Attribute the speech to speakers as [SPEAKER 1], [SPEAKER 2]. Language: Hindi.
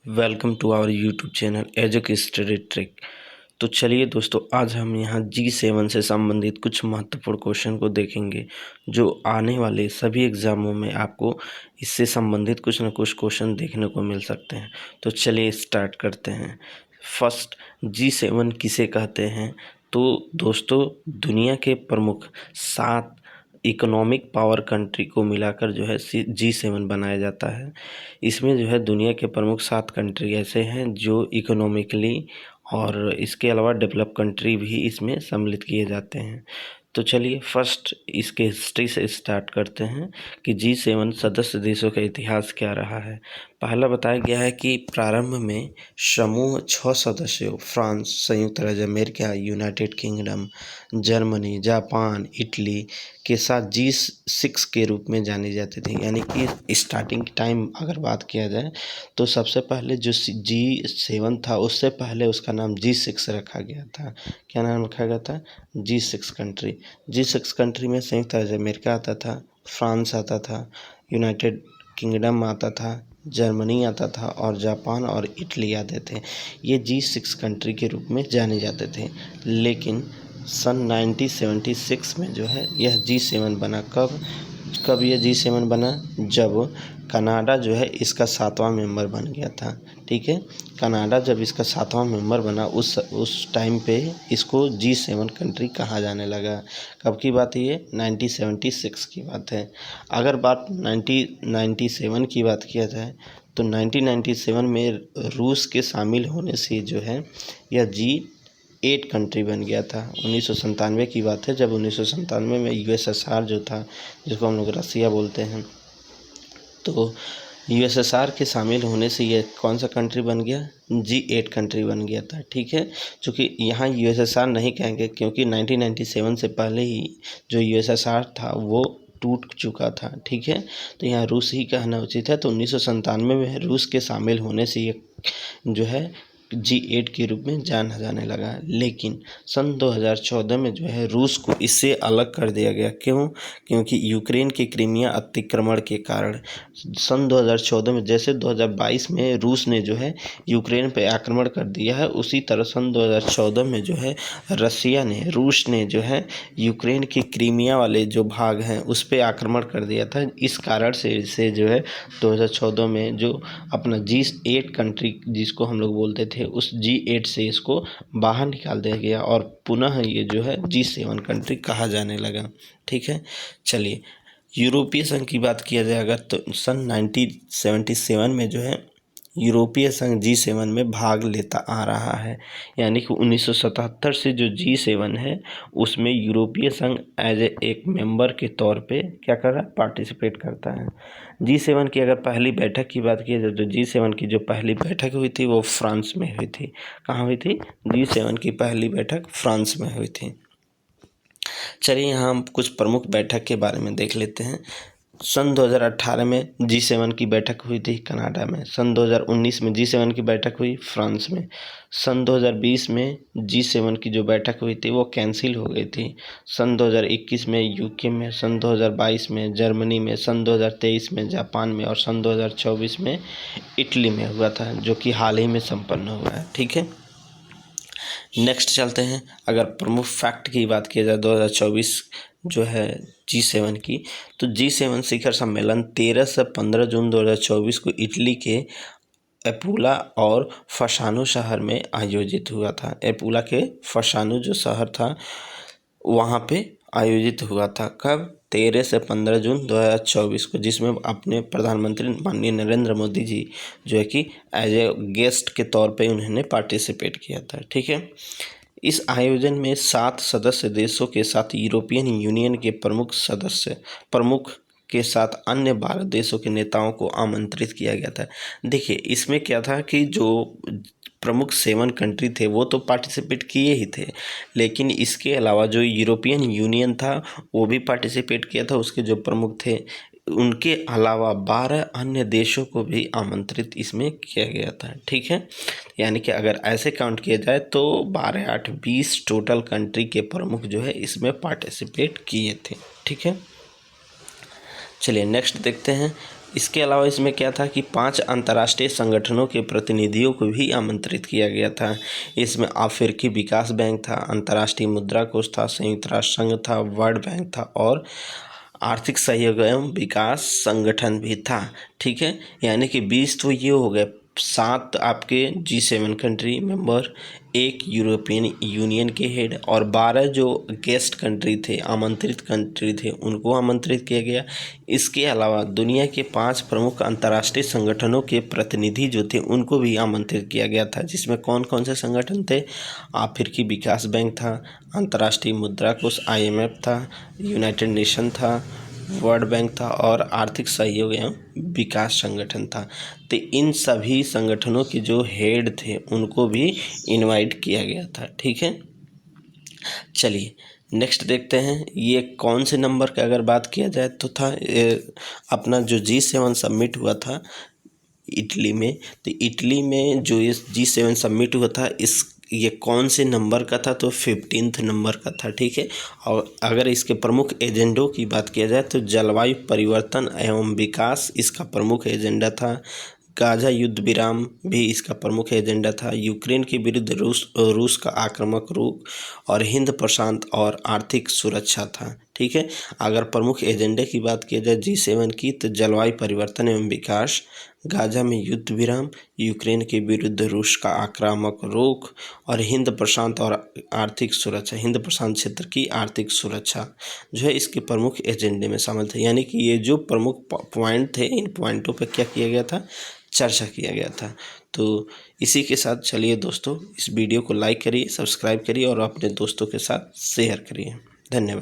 [SPEAKER 1] Welcome to our YouTube channel एजुकेस्टडी ट्रिक। तो चलिए दोस्तों, आज हम यहाँ G7 से संबंधित कुछ महत्वपूर्ण क्वेश्चन को देखेंगे जो आने वाले सभी एग्जामों में आपको इससे संबंधित कुछ न कुछ क्वेश्चन देखने को मिल सकते हैं। तो चलिए स्टार्ट करते हैं। फर्स्ट, G7 किसे कहते हैं? तो दोस्तों, दुनिया के प्रमुख 7 इकोनॉमिक पावर कंट्री को मिलाकर जो है G7 बनाया जाता है। इसमें जो है दुनिया के प्रमुख 7 कंट्री ऐसे हैं जो इकोनॉमिकली और इसके अलावा डेवलप कंट्री भी इसमें सम्मिलित किए जाते हैं। तो चलिए फर्स्ट इसके हिस्ट्री से स्टार्ट करते हैं कि G7 सदस्य देशों का इतिहास क्या रहा है। पहला बताया गया है कि प्रारंभ में समूह 6 सदस्यों फ्रांस, संयुक्त राज्य America, United kingdom, Germany, Japan, Italy के साथ G6 के रूप में जाने जाते थे। यानी कि स्टार्टिंग टाइम अगर बात किया जाए तो सबसे पहले जो G7 था उससे पहले उसका नाम G6 रखा गया था। क्या नाम रखा गया था? G6 country. G6 कंट्री में संयुक्त राज्य अमेरिका आता था, फ्रांस आता था, यूनाइटेड किंगडम आता था, जर्मनी आता था और जापान और इटली आते थे। ये G6 कंट्री के रूप में जाने जाते थे। लेकिन सन 1976 में जो है यह G7 बना। कब यह G7 बना? जब कनाडा जो है इसका 7वां मेंबर बन गया था। ठीक है, कनाडा जब इसका 7वां मेंबर बना उस टाइम पे इसको G7 कंट्री कहा जाने लगा। कब की बात है ये? 1976 की बात है। अगर बात 1997 की बात किया जाए तो 1997 में रूस के शामिल होने से जो है यह G8 कंट्री बन गया था। 1997 की बात है, जब 1997 में USSR जो था, जिसको हम लोग रसिया बोलते हैं, तो USSR के शामिल होने से ये कौन सा कंट्री बन गया? G8 कंट्री बन गया था। ठीक है, चूँकि यहाँ USSR नहीं कहेंगे क्योंकि 1997 से पहले ही जो USSR था वो टूट चुका था। ठीक है, तो यहाँ रूस ही कहना उचित है। तो 1997 में रूस के शामिल होने से ये जो है G8 के रूप में जाना जाने लगा। लेकिन सन 2014 में जो है रूस को इससे अलग कर दिया गया। क्यों? क्योंकि यूक्रेन के क्रीमिया अतिक्रमण के कारण सन 2014 में, जैसे 2022 में रूस ने जो है यूक्रेन पे आक्रमण कर दिया है, उसी तरह सन 2014 में जो है रूस ने जो है यूक्रेन के क्रीमिया वाले जो भाग हैं उस पर आक्रमण कर दिया था। इस कारण से जो है 2014 में जो अपना G8 कंट्री जिसको हम लोग बोलते थे उस G8 से इसको बाहर निकाल दिया गया और पुनः ये जो है G7 कंट्री कहा जाने लगा। ठीक है, चलिए यूरोपीय संघ की बात किया जाए अगर तो सन 1977 में जो है यूरोपीय संघ G7 में भाग लेता आ रहा है। यानी कि 1977 से जो G7 है उसमें यूरोपीय संघ एक मेंबर के तौर पे क्या कर रहा है? पार्टिसिपेट करता है। G7 की अगर पहली बैठक की बात की जाए तो G7 की जो पहली बैठक हुई थी वो फ्रांस में हुई थी। कहाँ हुई थी? G7 की पहली बैठक फ्रांस में हुई थी। चलिए यहाँ हम कुछ प्रमुख बैठक के बारे में देख लेते हैं। सन 2018 में G7 की बैठक हुई थी कनाडा में। सन 2019 में G7 की बैठक हुई फ्रांस में। सन 2020 में G7 की जो बैठक हुई थी वो कैंसिल हो गई थी। सन 2021 में यूके में, सन 2022 में जर्मनी में, सन 2023 में जापान में और सन 2024 में इटली में हुआ था, जो कि हाल ही में संपन्न हुआ है। ठीक है, नेक्स्ट चलते हैं। अगर प्रमुख फैक्ट की बात की जाए 2024 जो है G7 की, तो G7 शिखर सम्मेलन 13 से 15 जून 2024 को इटली के एपुला और फसानो शहर में आयोजित हुआ था। एपुला के फसानो जो शहर था वहाँ पे आयोजित हुआ था। कब? 13 से 15 जून 2024 को, जिसमें अपने प्रधानमंत्री माननीय नरेंद्र मोदी जी जो है कि एज ए गेस्ट के तौर पे उन्होंने पार्टिसिपेट किया था। ठीक है, इस आयोजन में 7 सदस्य देशों के साथ यूरोपियन यूनियन के प्रमुख के साथ अन्य 12 देशों के नेताओं को आमंत्रित किया गया था। देखिए इसमें क्या था कि जो प्रमुख 7 कंट्री थे वो तो पार्टिसिपेट किए ही थे, लेकिन इसके अलावा जो यूरोपियन यूनियन था वो भी पार्टिसिपेट किया था। उसके जो प्रमुख थे उनके अलावा 12 अन्य देशों को भी आमंत्रित इसमें किया गया था। ठीक है, यानी कि अगर ऐसे काउंट किया जाए तो 12, 8, 20 टोटल कंट्री के प्रमुख जो है इसमें पार्टिसिपेट किए थे। ठीक है, चलिए नेक्स्ट देखते हैं। इसके अलावा इसमें क्या था कि 5 अंतर्राष्ट्रीय संगठनों के प्रतिनिधियों को भी आमंत्रित किया गया था। इसमें अफ्रीकी विकास बैंक था, अंतर्राष्ट्रीय मुद्रा कोष था, संयुक्त राष्ट्र संघ था, वर्ल्ड बैंक था और आर्थिक सहयोग एवं विकास संगठन भी था। ठीक है, यानी कि 20 तो ये हो गए, 7 आपके G7 country member, 1 European union के हेड और 12 जो गेस्ट कंट्री थे, आमंत्रित कंट्री थे, उनको आमंत्रित किया गया। इसके अलावा दुनिया के 5 प्रमुख अंतर्राष्ट्रीय संगठनों के प्रतिनिधि जो थे उनको भी आमंत्रित किया गया था, जिसमें कौन कौन से संगठन थे? अफ्रीकी विकास बैंक था, अंतर्राष्ट्रीय मुद्रा कोष IMF था, यूनाइटेड नेशन था, वर्ल्ड बैंक था और आर्थिक सहयोग एवं विकास संगठन था। तो इन सभी संगठनों के जो हेड थे उनको भी इनवाइट किया गया था। ठीक है, चलिए नेक्स्ट देखते हैं। ये कौन से नंबर का अगर बात किया जाए तो था अपना जो G7 समिट हुआ था इटली में। तो इटली में जो ये G7 समिट हुआ था ये कौन से नंबर का था? तो 15th नंबर का था। ठीक है, और अगर इसके प्रमुख एजेंडों की बात किया जाए तो जलवायु परिवर्तन एवं विकास इसका प्रमुख एजेंडा था। गाजा युद्ध विराम भी इसका प्रमुख एजेंडा था। यूक्रेन के विरुद्ध रूस का आक्रामक रुख और हिंद प्रशांत और आर्थिक सुरक्षा था। ठीक है, अगर प्रमुख एजेंडे की बात की जाए G7 की तो जलवायु परिवर्तन एवं विकास, गाजा में युद्ध विराम, यूक्रेन के विरुद्ध रूस का आक्रामक रुख और हिंद प्रशांत और आर्थिक सुरक्षा, हिंद प्रशांत क्षेत्र की आर्थिक सुरक्षा जो है इसके प्रमुख एजेंडे में शामिल थे। यानी कि ये जो प्रमुख पॉइंट थे, इन पॉइंटों पर क्या किया गया था? चर्चा किया गया था। तो इसी के साथ चलिए दोस्तों, इस वीडियो को लाइक करिए, सब्सक्राइब करिए और अपने दोस्तों के साथ शेयर करिए। धन्यवाद।